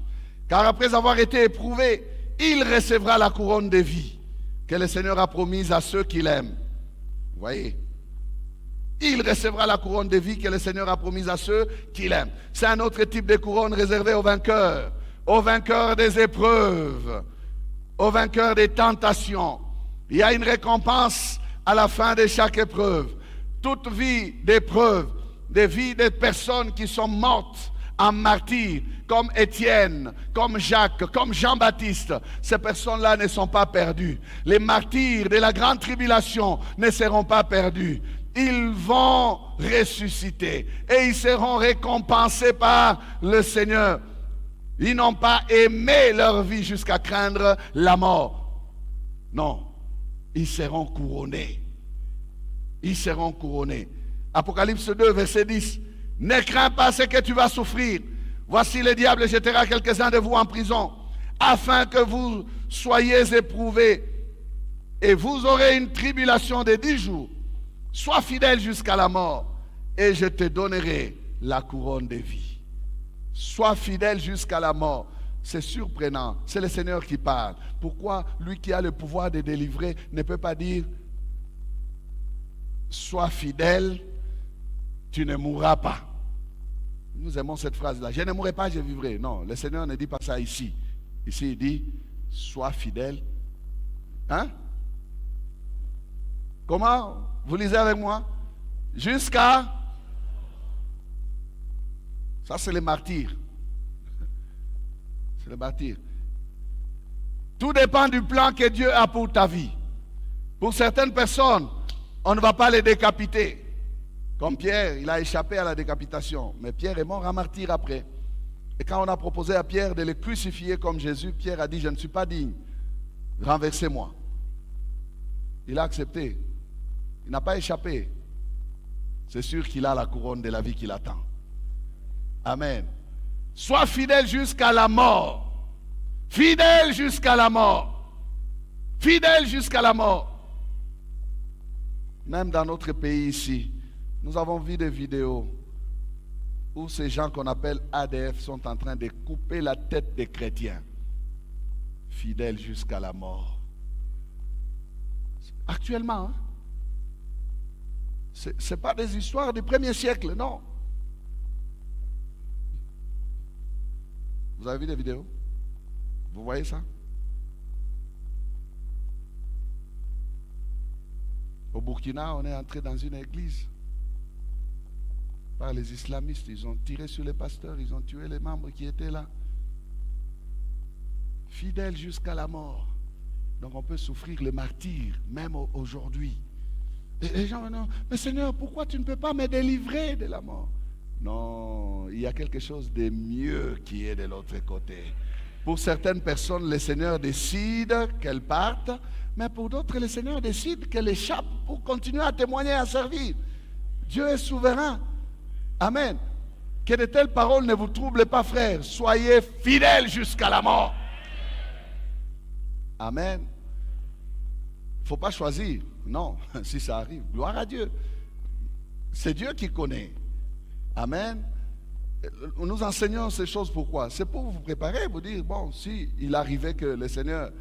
[SPEAKER 1] car après avoir été éprouvé, il recevra la couronne de vie que le Seigneur a promise à ceux qui l'aiment. Vous voyez? Il recevra la couronne de vie que le Seigneur a promise à ceux qui l'aiment. C'est un autre type de couronne réservé aux vainqueurs des épreuves, aux vainqueurs des tentations. Il y a une récompense à la fin de chaque épreuve. Toute vie d'épreuve, des vies de personnes qui sont mortes en martyrs, comme Étienne, comme Jacques, comme Jean-Baptiste, ces personnes-là ne sont pas perdues. Les martyrs de la grande tribulation ne seront pas perdus. Ils vont ressusciter et ils seront récompensés par le Seigneur. Ils n'ont pas aimé leur vie jusqu'à craindre la mort. Non, ils seront couronnés. Ils seront couronnés. Apocalypse 2, verset 10. Ne crains pas ce que tu vas souffrir. Voici le diable jettera quelques-uns de vous en prison, afin que vous soyez éprouvés. Et vous aurez une tribulation de 10 jours. Sois fidèle jusqu'à la mort, et je te donnerai la couronne de vie. Sois fidèle jusqu'à la mort. C'est surprenant. C'est le Seigneur qui parle. Pourquoi lui qui a le pouvoir de délivrer ne peut pas dire sois fidèle, tu ne mourras pas. Nous aimons cette phrase-là. Je ne mourrai pas, je vivrai. Non, le Seigneur ne dit pas ça ici. Ici, il dit sois fidèle. Hein? Comment? Vous lisez avec moi? Jusqu'à... Ça, c'est les martyrs. C'est les martyrs. Tout dépend du plan que Dieu a pour ta vie. Pour certaines personnes, on ne va pas les décapiter. Comme Pierre, il a échappé à la décapitation. Mais Pierre est mort en martyr après. Et quand on a proposé à Pierre de le crucifier comme Jésus, Pierre a dit, je ne suis pas digne. Renversez-moi. Il a accepté. Il n'a pas échappé. C'est sûr qu'il a la couronne de la vie qui l'attend. Amen. Sois fidèle jusqu'à la mort. Fidèle jusqu'à la mort. Fidèle jusqu'à la mort. Même dans notre pays ici, nous avons vu des vidéos où ces gens qu'on appelle ADF sont en train de couper la tête des chrétiens. Fidèles jusqu'à la mort. Actuellement, hein? Ce n'est pas des histoires du 1er siècle, non. Vous avez vu des vidéos? Vous voyez ça? Au Burkina, on est entré dans une église par les islamistes. Ils ont tiré sur les pasteurs, ils ont tué les membres qui étaient là. Fidèles jusqu'à la mort. Donc on peut souffrir le martyre, même aujourd'hui. Et les gens disent, mais Seigneur, pourquoi tu ne peux pas me délivrer de la mort? Non, il y a quelque chose de mieux qui est de l'autre côté. Pour certaines personnes, le Seigneur décide qu'elles partent, mais pour d'autres, le Seigneur décide qu'elles échappent pour continuer à témoigner, à servir. Dieu est souverain. Amen. Que de telles paroles ne vous troublent pas, frères. Soyez fidèles jusqu'à la mort. Amen. Il ne faut pas choisir. Non, si ça arrive, gloire à Dieu. C'est Dieu qui connaît. Amen. Nous enseignons ces choses pourquoi? C'est pour vous préparer, vous dire, bon, si il arrivait que le Seigneur,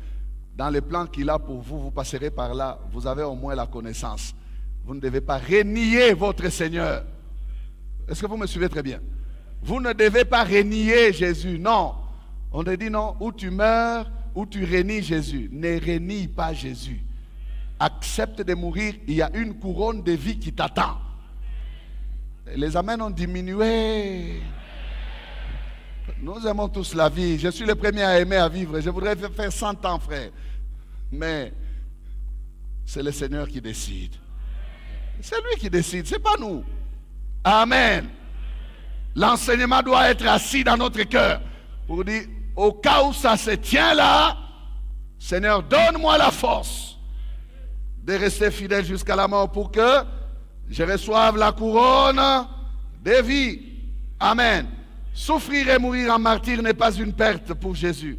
[SPEAKER 1] dans les plans qu'il a pour vous, vous passerez par là, vous avez au moins la connaissance. Vous ne devez pas renier votre Seigneur. Est-ce que vous me suivez très bien? Vous ne devez pas renier Jésus, non. On te dit non, ou tu meurs, ou tu renies Jésus. Ne renie pas Jésus. Accepte de mourir, il y a une couronne de vie qui t'attend. Les amens ont diminué. Nous aimons tous la vie. Je suis le premier à aimer à vivre. Je voudrais faire 100 ans, frère. Mais c'est le Seigneur qui décide. C'est lui qui décide, c'est pas nous. Amen. L'enseignement doit être assis dans notre cœur. Pour dire, au cas où ça se tient là, Seigneur, donne-moi la force de rester fidèle jusqu'à la mort pour que je reçoive la couronne de vie. Amen. Souffrir et mourir en martyr n'est pas une perte pour Jésus.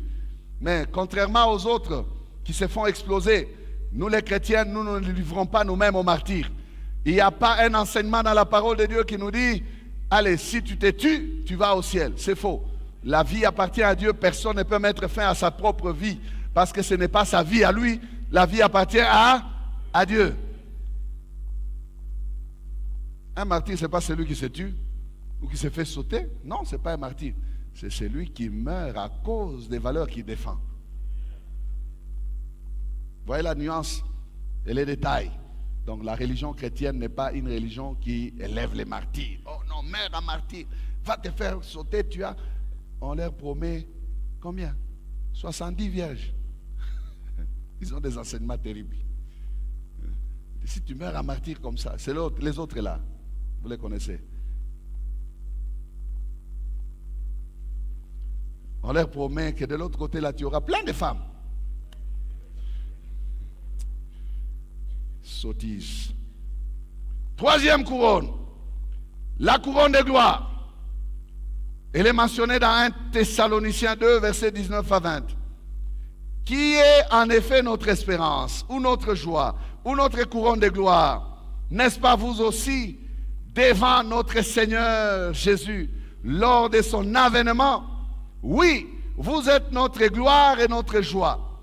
[SPEAKER 1] Mais contrairement aux autres qui se font exploser, nous les chrétiens, nous ne livrons pas nous-mêmes au martyr. Il n'y a pas un enseignement dans la parole de Dieu qui nous dit, allez, si tu te tues, tu vas au ciel. C'est faux. La vie appartient à Dieu. Personne ne peut mettre fin à sa propre vie parce que ce n'est pas sa vie à lui. La vie appartient à Dieu. Un martyr, ce n'est pas celui qui se tue ou qui se fait sauter. Non, ce n'est pas un martyr. C'est celui qui meurt à cause des valeurs qu'il défend. Voyez la nuance et les détails. Donc la religion chrétienne n'est pas une religion qui élève les martyrs. Oh non, meurs en martyr, va te faire sauter, tu as... On leur promet combien? 70 vierges. Ils ont des enseignements terribles. Et si tu meurs en martyr comme ça, c'est l'autre, les autres là, vous les connaissez. On leur promet que de l'autre côté là, tu auras plein de femmes. Sottise. Troisième couronne, la couronne de gloire. Elle est mentionnée dans 1 Thessaloniciens 2, versets 19 à 20. Qui est en effet notre espérance, ou notre joie, ou notre couronne de gloire? N'est-ce pas vous aussi, devant notre Seigneur Jésus, lors de son avènement? Oui, vous êtes notre gloire et notre joie.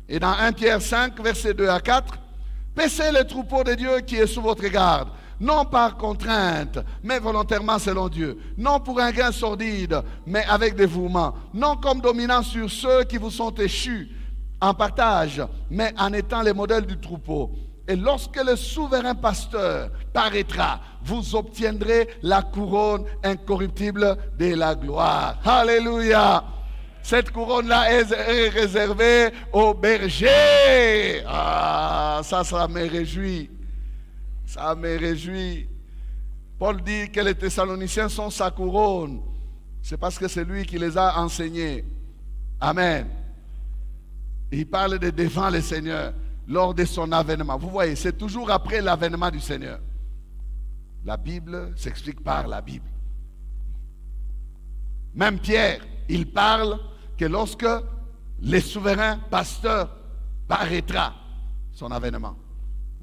[SPEAKER 1] Et dans 1 Pierre 5, versets 2 à 4, paissez le troupeau de Dieu qui est sous votre garde, non par contrainte, mais volontairement selon Dieu, non pour un gain sordide, mais avec dévouement, non comme dominant sur ceux qui vous sont échus en partage, mais en étant les modèles du troupeau. Et lorsque le souverain pasteur paraîtra, vous obtiendrez la couronne incorruptible de la gloire. Alléluia! Cette couronne-là est réservée aux bergers. Ah, ça me réjouit. Ça me réjouit. Paul dit que les Thessaloniciens sont sa couronne. C'est parce que c'est lui qui les a enseignés. Amen. Il parle de devant le Seigneur lors de son avènement. Vous voyez, c'est toujours après l'avènement du Seigneur. La Bible s'explique par la Bible. Même Pierre, il parle que lorsque le souverain pasteur paraîtra, son avènement,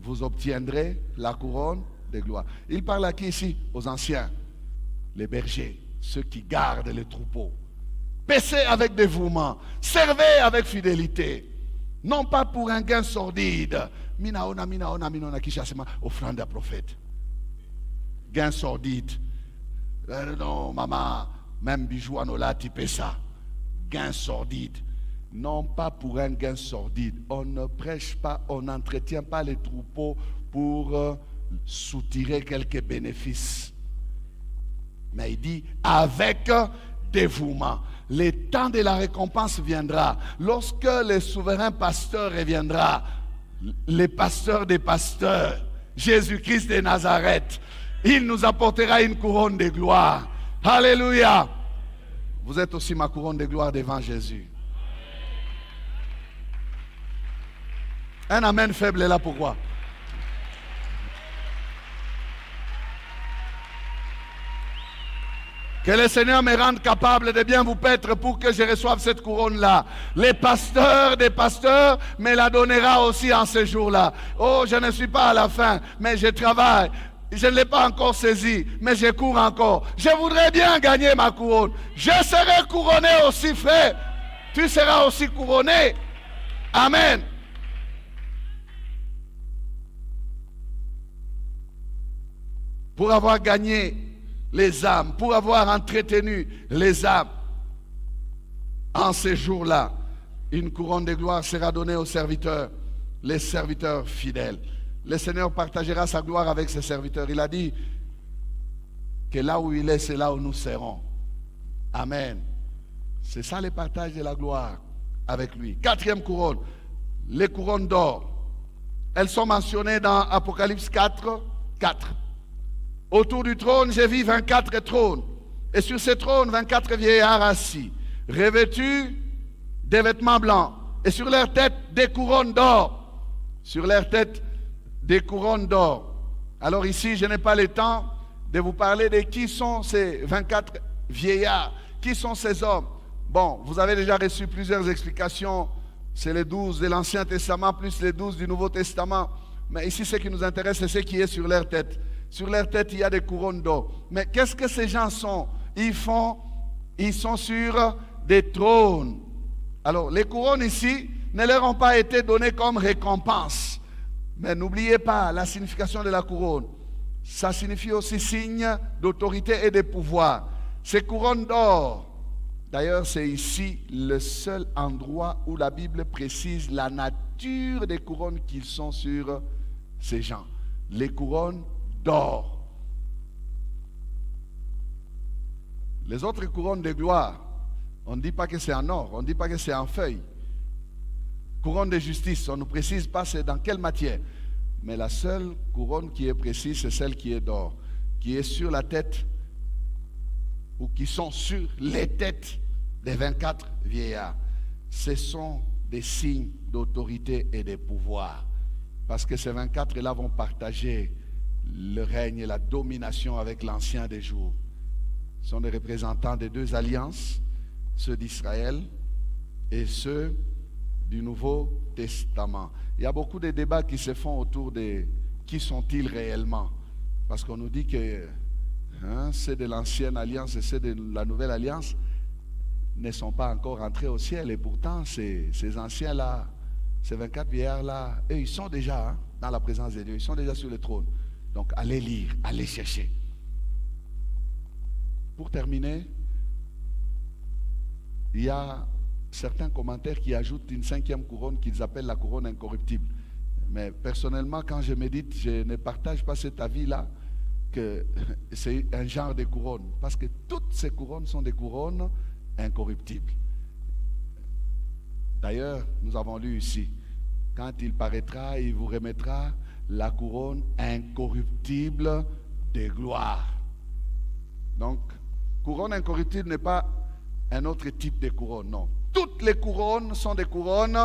[SPEAKER 1] vous obtiendrez la couronne de gloire. Il parle à qui ici? Aux anciens, les bergers, ceux qui gardent les troupeaux. Paissez avec dévouement, servez avec fidélité, non pas pour un gain sordide. Minaona, offrande à prophète. Gain sordide. Non, maman, même bijou anola, tu paies ça. Gain sordide. Non pas pour un gain sordide. On ne prêche pas, on n'entretient pas les troupeaux pour soutirer quelques bénéfices. Mais il dit avec dévouement. Le temps de la récompense viendra. Lorsque le souverain pasteur reviendra, le pasteur des pasteurs, Jésus-Christ de Nazareth, il nous apportera une couronne de gloire. Alléluia. Vous êtes aussi ma couronne de gloire devant Jésus. Un amen faible est là, pourquoi? Que le Seigneur me rende capable de bien vous paître pour que je reçoive cette couronne-là. Les pasteurs des pasteurs me la donnera aussi en ce jour-là. Oh, je ne suis pas à la fin, mais je travaille. Je ne l'ai pas encore saisi, mais je cours encore. Je voudrais bien gagner ma couronne. Je serai couronné aussi, frère. Tu seras aussi couronné. Amen. Pour avoir gagné les âmes, pour avoir entretenu les âmes. En ces jours-là, une couronne de gloire sera donnée aux serviteurs, les serviteurs fidèles. Le Seigneur partagera sa gloire avec ses serviteurs. Il a dit que là où il est, c'est là où nous serons. Amen. C'est ça le partage de la gloire avec lui. Quatrième couronne, les couronnes d'or. Elles sont mentionnées dans Apocalypse 4. Autour du trône, j'ai vu 24 trônes. Et sur ces trônes, 24 vieillards assis, revêtus des vêtements blancs. Et sur leurs têtes, des couronnes d'or. Sur leurs têtes, des couronnes d'or. Alors ici, je n'ai pas le temps de vous parler de qui sont ces 24 vieillards. Qui sont ces hommes? Bon, vous avez déjà reçu plusieurs explications. C'est les 12 de l'Ancien Testament plus les 12 du Nouveau Testament. Mais ici, ce qui nous intéresse, c'est ce qui est sur leur tête. Sur leur tête, il y a des couronnes d'or. Mais qu'est-ce que ces gens sont? Ils sont sur des trônes. Alors, les couronnes ici ne leur ont pas été données comme récompense. Mais n'oubliez pas la signification de la couronne. Ça signifie aussi signe d'autorité et de pouvoir. Ces couronnes d'or, d'ailleurs, c'est ici le seul endroit où la Bible précise la nature des couronnes qui sont sur ces gens. Les couronnes d'or. Les autres couronnes de gloire, on ne dit pas que c'est en or, on ne dit pas que c'est en feuille. Couronne de justice, on ne précise pas c'est dans quelle matière. Mais la seule couronne qui est précise, c'est celle qui est d'or, qui est sur la tête, ou qui sont sur les têtes des 24 vieillards. Ce sont des signes d'autorité et de pouvoir. Parce que ces 24-là vont partager le règne et la domination avec l'Ancien des jours. Ce sont des représentants des deux alliances, ceux d'Israël et ceux du Nouveau Testament. Il y a beaucoup de débats qui se font autour de qui sont-ils réellement. Parce qu'on nous dit que ceux de l'Ancienne Alliance et ceux de la Nouvelle Alliance ne sont pas encore entrés au ciel. Et pourtant, ces anciens-là, ces 24 vieillards-là, eux, ils sont déjà dans la présence de Dieu. Ils sont déjà sur le trône. Donc, allez lire, allez chercher. Pour terminer, il y a certains commentaires qui ajoutent une 5e couronne qu'ils appellent la couronne incorruptible. Mais personnellement, quand je médite, je ne partage pas cet avis-là que c'est un genre de couronne. Parce que toutes ces couronnes sont des couronnes incorruptibles. D'ailleurs, nous avons lu ici, quand il paraîtra, il vous remettra la couronne incorruptible de gloire. Donc, couronne incorruptible n'est pas un autre type de couronne, non. Toutes les couronnes sont des couronnes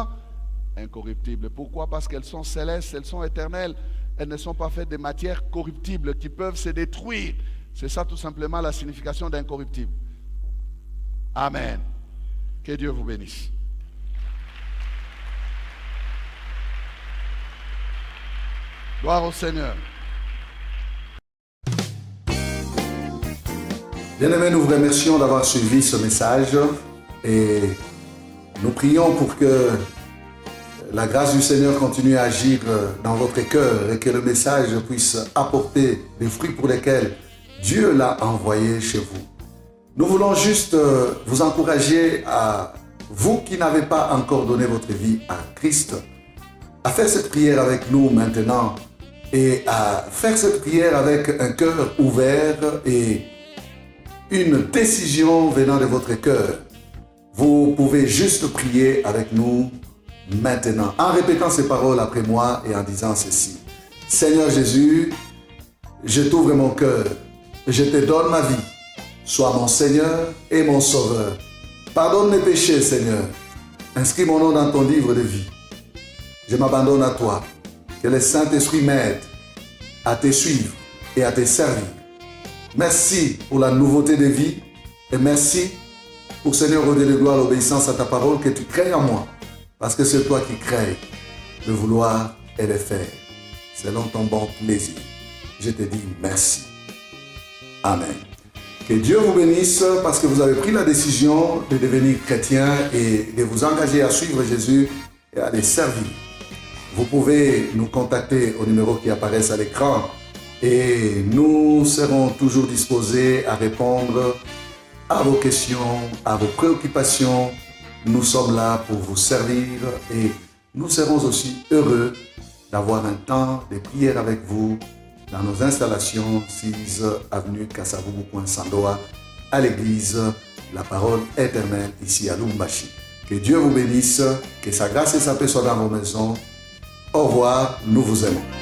[SPEAKER 1] incorruptibles. Pourquoi? Parce qu'elles sont célestes, elles sont éternelles. Elles ne sont pas faites de matières corruptibles qui peuvent se détruire. C'est ça tout simplement la signification d'incorruptible. Amen. Que Dieu vous bénisse. Gloire au Seigneur.
[SPEAKER 2] Bien-aimés, nous vous remercions d'avoir suivi ce message et nous prions pour que la grâce du Seigneur continue à agir dans votre cœur et que le message puisse apporter des fruits pour lesquels Dieu l'a envoyé chez vous. Nous voulons juste vous encourager à vous qui n'avez pas encore donné votre vie à Christ, à faire cette prière avec nous maintenant et à faire cette prière avec un cœur ouvert et une décision venant de votre cœur. Vous pouvez juste prier avec nous maintenant, en répétant ces paroles après moi et en disant ceci. Seigneur Jésus, je t'ouvre mon cœur, je te donne ma vie. Sois mon Seigneur et mon Sauveur. Pardonne mes péchés, Seigneur. Inscris mon nom dans ton livre de vie. Je m'abandonne à toi. Que le Saint-Esprit m'aide à te suivre et à te servir. Merci pour la nouveauté de vie et merci pour, Seigneur, redonner de gloire, l'obéissance à ta parole que tu crées en moi. Parce que c'est toi qui crées le vouloir et le faire. Selon ton bon plaisir. Je te dis merci. Amen. Que Dieu vous bénisse parce que vous avez pris la décision de devenir chrétien et de vous engager à suivre Jésus et à les servir. Vous pouvez nous contacter au numéro qui apparaît à l'écran Et nous serons toujours disposés à répondre à vos questions, à vos préoccupations. Nous sommes là pour vous servir et nous serons aussi heureux d'avoir un temps de prière avec vous dans nos installations 6 avenue Kasavubu, coin Sandoa, à l'église La Parole Éternelle ici à Lubumbashi. Que Dieu vous bénisse, que sa grâce et sa paix soient dans vos maisons. Au revoir, nous vous aimons.